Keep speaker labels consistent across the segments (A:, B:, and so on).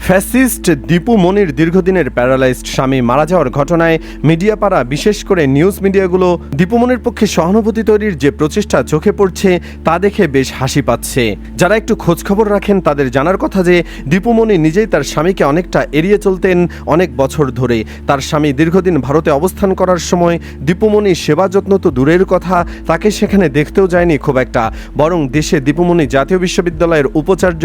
A: Fascist Dipu মনির দীর্ঘদিনের paralysed স্বামী মারা যাওয়ার ঘটনায় মিডিয়া পাড়া, বিশেষ করে নিউজ মিডিয়াগুলো দীপু মনির পক্ষে সহানুভূতি তৈরির যে প্রচেষ্টা চোখে পড়ছে তা দেখে বেশ হাসি পাচ্ছে। যারা একটু খোঁজখবর রাখেন তাদের জানার কথা যে দীপু মনি নিজেই তার স্বামীকে অনেকটা এড়িয়ে চলতেন অনেক বছর ধরে। তার স্বামী দীর্ঘদিন ভারতে অবস্থান করার সময় দীপু মনি সেবা যত্ন তো দূরের কথা, তাকে সেখানে দেখতেও যায়নি খুব একটা, বরং দেশে দীপু মনি জাতীয় বিশ্ববিদ্যালয়ের উপাচার্য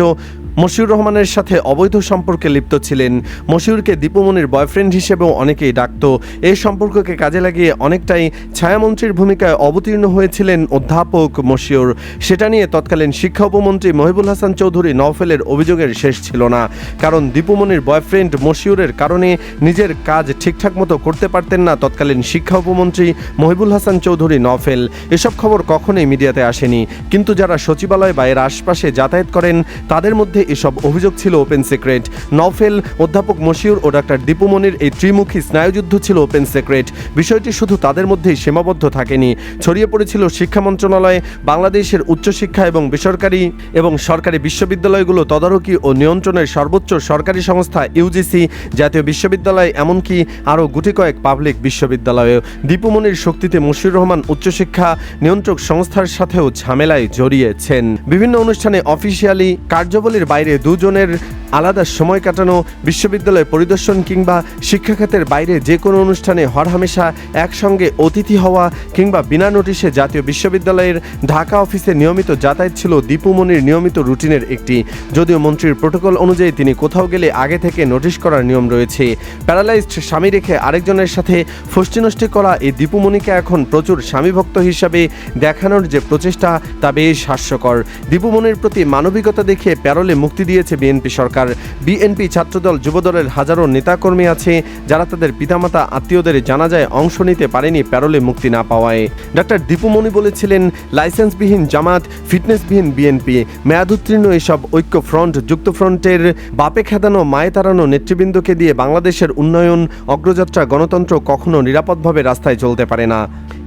A: মশিউর রহমানের সাথে অবৈধ সম্পর্কে লিপ্ত ছিলেন। মশিউরকে দীপু মনির বয়ফ্রেন্ড হিসেবেও অনেকেই ডাকত। এই সম্পর্ককে কাজে লাগিয়ে অনেকটাই ছায়ামন্ত্রীর ভূমিকায় অবতীর্ণ হয়েছিলেন অধ্যাপক মশিউর। সেটা নিয়ে তৎকালীন শিক্ষা উপমন্ত্রী মহিবুল হাসান চৌধুরী নওফেলের অভিযোগের শেষ ছিল না, কারণ দীপু মনির বয়ফ্রেন্ড মশিউরের কারণে নিজের কাজ ঠিকঠাক মতো করতে পারতেন না তৎকালীন শিক্ষা উপমন্ত্রী মহিবুল হাসান চৌধুরী নওফেল। এসব খবর কখনোই মিডিয়াতে আসেনি, কিন্তু যারা সচিবালয় বা এর আশপাশে যাতায়াত করেন তাদের মধ্যে এসব অভিযোগ ছিল ওপেন সিক্রেট। নওফেল, অধ্যাপক মশিউর ও ডাক্তার দীপু মনির এই ত্রিমুখী স্নায়ুযুদ্ধ ছিল ওপেন সিক্রেট। বিষয়টি শুধু তাদের মধ্যেই সীমাবদ্ধ থাকেনি, ছড়িয়ে পড়েছিল শিক্ষা মন্ত্রণালয়, বাংলাদেশের উচ্চশিক্ষা এবং বেসরকারি এবং সরকারি বিশ্ববিদ্যালয়গুলো তদারকি ও নিয়ন্ত্রণের সর্বোচ্চ সরকারি সংস্থা ইউজিসি, জাতীয় বিশ্ববিদ্যালয়, এমনকি আরও গুটি কয়েক পাবলিক বিশ্ববিদ্যালয়ে। দীপু মনির শক্তিতে মশিউর রহমান উচ্চশিক্ষা নিয়ন্ত্রক সংস্থার সাথেও ঝামেলায় জড়িয়েছেন। বিভিন্ন অনুষ্ঠানে অফিসিয়ালি কার্যাবলীর বাইরে দুজনের আলাদা সময় কাটানো, বিশ্ববিদ্যালয় পরিদর্শন কিংবা শিক্ষাখাতের বাইরে যে কোনো অনুষ্ঠানে হরহামেশা একসঙ্গে অতিথি হওয়া কিংবা বিনা নোটিশে জাতীয় বিশ্ববিদ্যালয়ের ঢাকা অফিসে নিয়মিত যাতায়াত ছিল দীপু মনির নিয়মিত রুটিনের একটি। যদিও মন্ত্রীর প্রোটোকল অনুযায়ী তিনি কোথাও গেলে আগে থেকে নোটিশ করার নিয়ম রয়েছে। প্যারালাইজড স্বামী রেখে আরেকজনের সাথে ফষ্টিনষ্টি করা এই দীপু মনিকে এখন প্রচুর স্বামীভক্ত হিসাবে দেখানোর যে প্রচেষ্টা তা বেশ হাস্যকর। দীপু মনির প্রতি মানবিকতা দেখিয়ে প্যারোলে মুক্তি দিয়েছে বিএনপি সরকার। বিএনপি, ছাত্রদল, যুবদলের হাজারো নেতাকর্মী আছে যারা তাদের পিতামাতা আত্মীয়দের জানাজায় অংশ নিতে পারেনি প্যারোলে মুক্তি না পাওয়ায়। ডাক্তার দীপু মনি বলেছিলেন, লাইসেন্সবিহীন জামাত, ফিটনেসবিহীন বিএনপি, মেয়াদোত্তীর্ণ এসব ঐক্য ফ্রন্ট, যুক্ত ফ্রন্টের বাপে খেদানো মায়ে তাড়ানো নেতৃবৃন্দকে দিয়ে বাংলাদেশের উন্নয়ন, অগ্রযাত্রা, গণতন্ত্র কখনো নিরাপদভাবে রাস্তায় চলতে পারে না।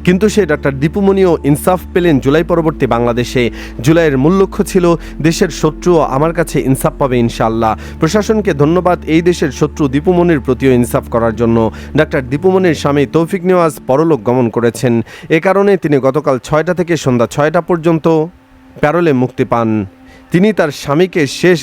A: কিন্তু সে ডাক্তার দীপু মনিও ইনসাফ পেলেন জুলাই পরবর্তী বাংলাদেশে। জুলাইয়ের মূল লক্ষ্য ছিল দেশের শত্রুও আমার কাছে ইনসাফ পাবে ইনশাআল্লাহ। প্রশাসনকে ধন্যবাদ এই দেশের শত্রু দীপু মনির প্রতিও ইনসাফ করার জন্য। ডাক্তার দীপু মনির স্বামী তৌফিক নেওয়াজ পরলোক গমন করেছেন। এ কারণে তিনি গতকাল 6টা থেকে সন্ধ্যা 6টা পর্যন্ত প্যারোলে মুক্তি পান। তিনি তার স্বামীকে শেষ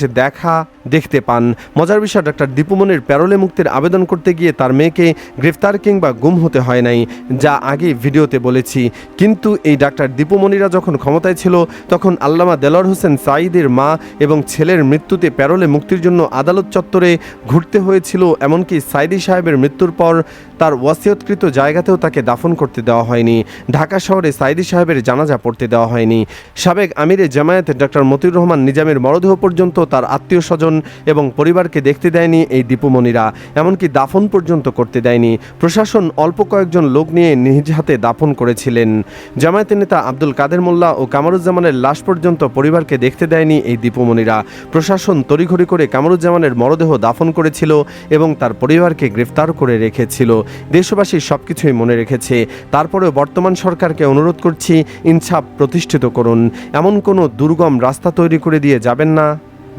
A: দেখতে পান। মজার বিষয়, ডাক্তার দীপু মনির প্যারোলে মুক্তির আবেদন করতে গিয়ে তার মেয়েকে গ্রেফতার কিংবা গুম হতে হয় নাই, যা আগে ভিডিওতে বলেছি। কিন্তু এই ডাক্তার দীপু মনিরা যখন ক্ষমতায় ছিল তখন আল্লামা দেলোয়ার হোসেন সাঈদীর মা এবং ছেলের মৃত্যুতে প্যারোলে মুক্তির জন্য আদালত চত্বরে ঘুরতে হয়েছিল। এমনকি সাঈদী সাহেবের মৃত্যুর পর তার ওয়াসিয়তকৃত জায়গাতেও তাকে দাফন করতে দেওয়া হয়নি। ঢাকা শহরে সাঈদী সাহেবের জানাজা পড়তে দেওয়া হয়নি। সাবেক আমিরে জামায়াত ডাক্তার মতিউর রহমান নিজামের মরদেহ পর্যন্ত তার আত্মীয় স্বজন এবং পরিবারকে দেখতে দেয়নি এই দীপু মনিরা, এমনকি দাফন পর্যন্ত করতে দেয়নি। প্রশাসন অল্প কয়েকজন লোক নিয়ে নিজ হাতে দাফন করেছিলেন। জামায়াতের নেতা আব্দুল কাদের মোল্লা ও কামরুজ্জামানের লাশ পর্যন্ত পরিবারকে দেখতে দেয়নি এই দীপু মনিরা। প্রশাসন তড়িঘড়ি করে কামরুজ্জামানের মরদেহ দাফন করেছিল এবং তার পরিবারকে গ্রেফতার করে রেখেছিল। দেশবাসী সবকিছুই মনে রেখেছে। তারপরেও বর্তমান সরকারকে অনুরোধ করছি, ইনসাফ প্রতিষ্ঠিত করুন। এমন কোনো দুর্গম রাস্তা তৈরি করে দিয়ে যাবেন না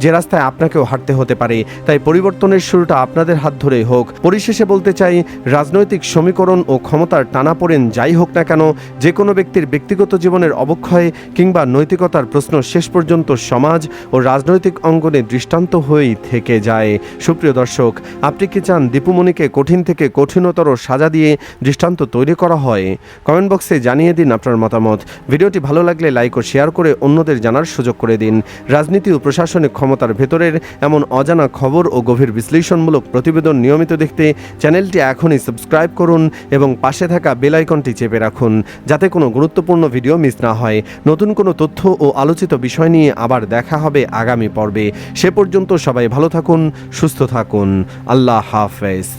A: যে রাস্তায় আপনাকেও হাঁটতে হতে পারে। তাই পরিবর্তনের শুরুটা আপনাদের হাত ধরেই হোক। পরিশেষে বলতে চাই, রাজনৈতিক সমীকরণ ও ক্ষমতার টানাপোড়েন যাই হোক না কেন, যে কোনো ব্যক্তির ব্যক্তিগত জীবনের অবক্ষয় কিংবা নৈতিকতার প্রশ্ন শেষ পর্যন্ত সমাজ ও রাজনৈতিক অঙ্গনে দৃষ্টান্ত হয়েই থেকে যায়। সুপ্রিয় দর্শক, আপনি কি চান দীপু মনিকে কঠিন থেকে কঠিনতর সাজা দিয়ে দৃষ্টান্ত তৈরি করা হয়? কমেন্ট বক্সে জানিয়ে দিন আপনার মতামত। ভিডিওটি ভালো লাগলে লাইক ও শেয়ার করে অন্যদের জানার সুযোগ করে দিন। রাজনীতি ও প্রশাসনিক ক্ষমতার ভেতরের এমন অজানা খবর ও গভীর বিশ্লেষণমূলক প্রতিবেদন নিয়মিত দেখতে চ্যানেলটি এখনই সাবস্ক্রাইব করুন এবং পাশে থাকা বেল আইকনটি চেপে রাখুন, যাতে কোনো গুরুত্বপূর্ণ ভিডিও মিস না হয়। নতুন কোনো তথ্য ও আলোচিত বিষয় নিয়ে আবার দেখা হবে আগামী পর্বে। সে পর্যন্ত সবাই ভালো থাকুন, সুস্থ থাকুন। আল্লাহ হাফেজ।